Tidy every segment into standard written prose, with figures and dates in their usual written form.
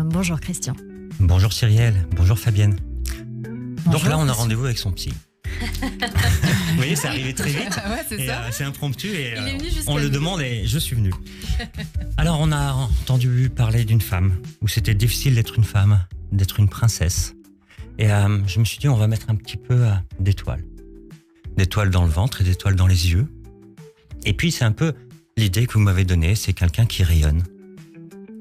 Bonjour Christian. Bonjour Cyrielle, bonjour Fabienne. Bonjour, Donc là, on a Christian. rendez-vous avec son psy. Vous voyez, c'est arrivé très vite. Ouais, c'est ça. C'est impromptu et Il est venu jusqu'à on le nous. demande et je suis venu. Alors, on a entendu parler d'une femme où c'était difficile d'être une femme, d'être une princesse. Et je me suis dit, on va mettre un petit peu d'étoiles. D'étoiles dans le ventre et d'étoiles dans les yeux. Et puis, c'est un peu l'idée que vous m'avez donnée, c'est quelqu'un qui rayonne.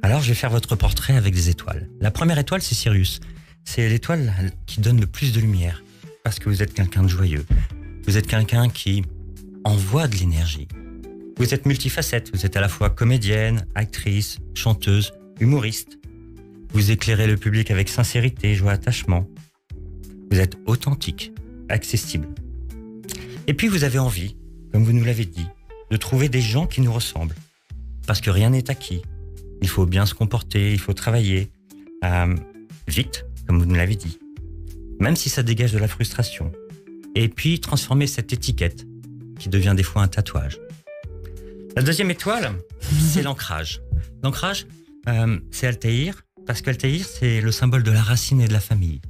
Alors, je vais faire votre portrait avec des étoiles. La première étoile, c'est Sirius. C'est l'étoile qui donne le plus de lumière. Parce que vous êtes quelqu'un de joyeux. Vous êtes quelqu'un qui envoie de l'énergie. Vous êtes multifacette. Vous êtes à la fois comédienne, actrice, chanteuse, humoriste. Vous éclairez le public avec sincérité, joie, attachement. Vous êtes authentique, accessible. Et puis vous avez envie, comme vous nous l'avez dit, de trouver des gens qui nous ressemblent. Parce que rien n'est acquis. Il faut bien se comporter, il faut travailler vite, comme vous nous l'avez dit. Même si ça dégage de la frustration. Et puis transformer cette étiquette, qui devient des fois un tatouage. La deuxième étoile, c'est l'ancrage. L'ancrage, c'est Altaïr, parce qu'Altaïr, c'est le symbole de la racine et de la famille.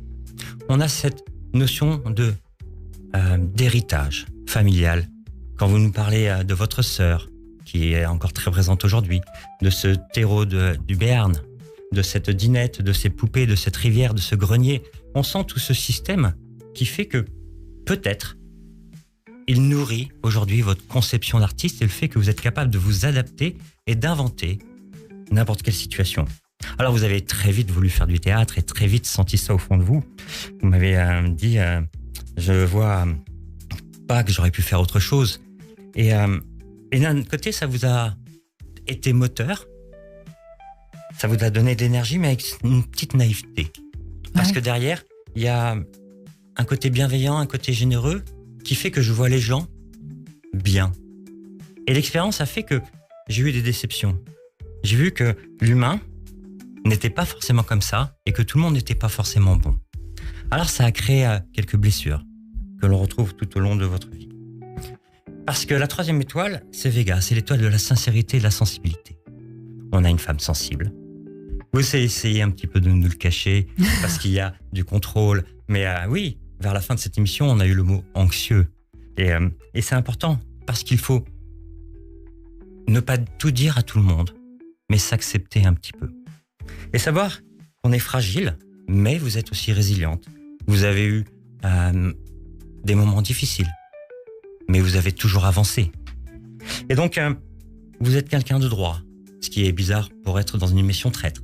On a cette notion d'héritage familial. Quand vous nous parlez de votre sœur, qui est encore très présente aujourd'hui, de ce terreau du Béarn, de cette dinette, de ces poupées, de cette rivière, de ce grenier, on sent tout ce système qui fait que peut-être il nourrit aujourd'hui votre conception d'artiste et le fait que vous êtes capable de vous adapter et d'inventer n'importe quelle situation. Alors vous avez très vite voulu faire du théâtre et très vite senti ça au fond de vous. Vous m'avez dit, je vois pas que j'aurais pu faire autre chose. Et d'un côté, ça vous a été moteur, ça vous a donné de l'énergie, mais avec une petite naïveté. Parce que derrière, il y a un côté bienveillant, un côté généreux, qui fait que je vois les gens bien. Et l'expérience a fait que j'ai eu des déceptions. J'ai vu que l'humain n'était pas forcément comme ça et que tout le monde n'était pas forcément bon. Alors ça a créé quelques blessures que l'on retrouve tout au long de votre vie. Parce que la troisième étoile, c'est Vega, c'est l'étoile de la sincérité et de la sensibilité. On a une femme sensible. Vous essayez un petit peu de nous le cacher parce qu'il y a du contrôle. Mais oui, vers la fin de cette émission, on a eu le mot anxieux. Et c'est important parce qu'il faut ne pas tout dire à tout le monde, mais s'accepter un petit peu. Et savoir qu'on est fragile, mais vous êtes aussi résiliente. Vous avez eu des moments difficiles, mais vous avez toujours avancé. Et donc, vous êtes quelqu'un de droit, ce qui est bizarre pour être dans une émission traître.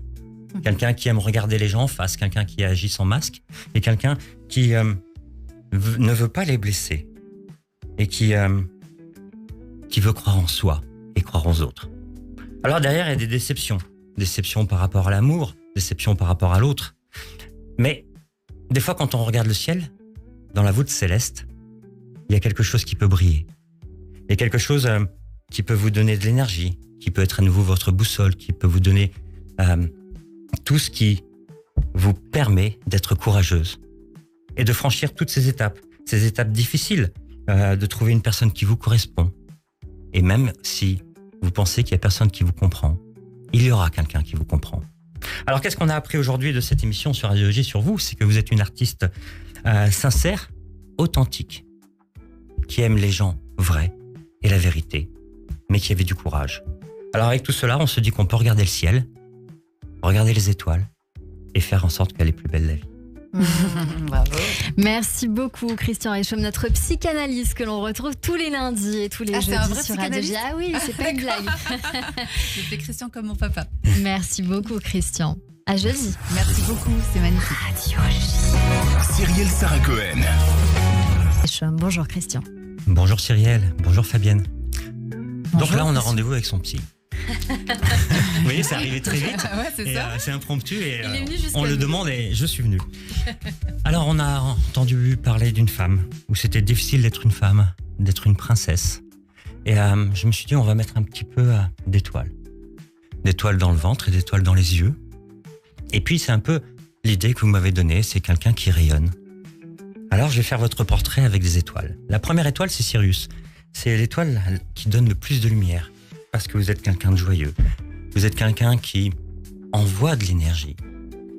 Quelqu'un qui aime regarder les gens en face, quelqu'un qui agit sans masque, et quelqu'un qui ne veut pas les blesser, et qui veut croire en soi et croire aux autres. Alors derrière, il y a des déceptions. Déceptions par rapport à l'amour, déceptions par rapport à l'autre. Mais des fois, quand on regarde le ciel, dans la voûte céleste, il y a quelque chose qui peut briller. Il y a quelque chose qui peut vous donner de l'énergie, qui peut être à nouveau votre boussole, qui peut vous donner tout ce qui vous permet d'être courageuse et de franchir toutes ces étapes difficiles, de trouver une personne qui vous correspond. Et même si vous pensez qu'il n'y a personne qui vous comprend, il y aura quelqu'un qui vous comprend. Alors qu'est-ce qu'on a appris aujourd'hui de cette émission sur Radio J sur vous? C'est que vous êtes une artiste sincère, authentique, qui aime les gens vrais et la vérité, mais qui avait du courage. Alors avec tout cela, on se dit qu'on peut regarder le ciel, regarder les étoiles et faire en sorte qu'elle est plus belle la vie. Bravo. Merci beaucoup Christian Reichaume, notre psychanalyste que l'on retrouve tous les lundis et tous les jeudis c'est un vrai sur Radio J. psychanalyste. Ah oui, c'est pas une blague. Je fais Christian comme mon papa. Merci beaucoup Christian. À jeudi. Merci beaucoup, c'est magnifique. Radio J. Cyrielle Sarah Cohen. Bonjour Christian. Bonjour Cyrielle, bonjour Fabienne. Donc là, on a Christian. rendez-vous avec son psy. Vous voyez, c'est arrivé très vite. Ouais, c'est Et ça. c'est impromptu et Il est venu jusqu'à on le nous. demande et je suis venu. Alors on a entendu parler d'une femme où c'était difficile d'être une femme, d'être une princesse. Et je me suis dit on va mettre un petit peu d'étoiles. D'étoiles dans le ventre et d'étoiles dans les yeux. Et puis c'est un peu l'idée que vous m'avez donnée, c'est quelqu'un qui rayonne. Alors je vais faire votre portrait avec des étoiles. La première étoile c'est Sirius. C'est l'étoile qui donne le plus de lumière. Parce que vous êtes quelqu'un de joyeux. Vous êtes quelqu'un qui envoie de l'énergie.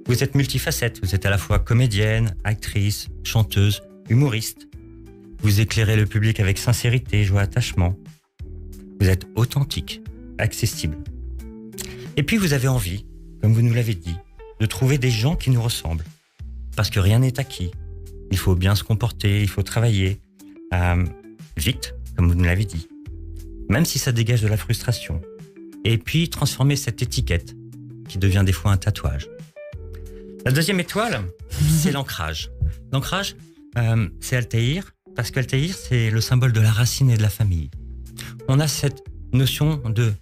Vous êtes multifacette, vous êtes à la fois comédienne, actrice, chanteuse, humoriste. Vous éclairez le public avec sincérité, joie, attachement. Vous êtes authentique, accessible. Et puis vous avez envie, comme vous nous l'avez dit, de trouver des gens qui nous ressemblent. Parce que rien n'est acquis. Il faut bien se comporter, il faut travailler vite, comme vous nous l'avez dit. Même si ça dégage de la frustration. Et puis transformer cette étiquette, qui devient des fois un tatouage. La deuxième étoile, c'est l'ancrage. L'ancrage, c'est Altaïr, parce qu'Altaïr, c'est le symbole de la racine et de la famille. On a cette notion de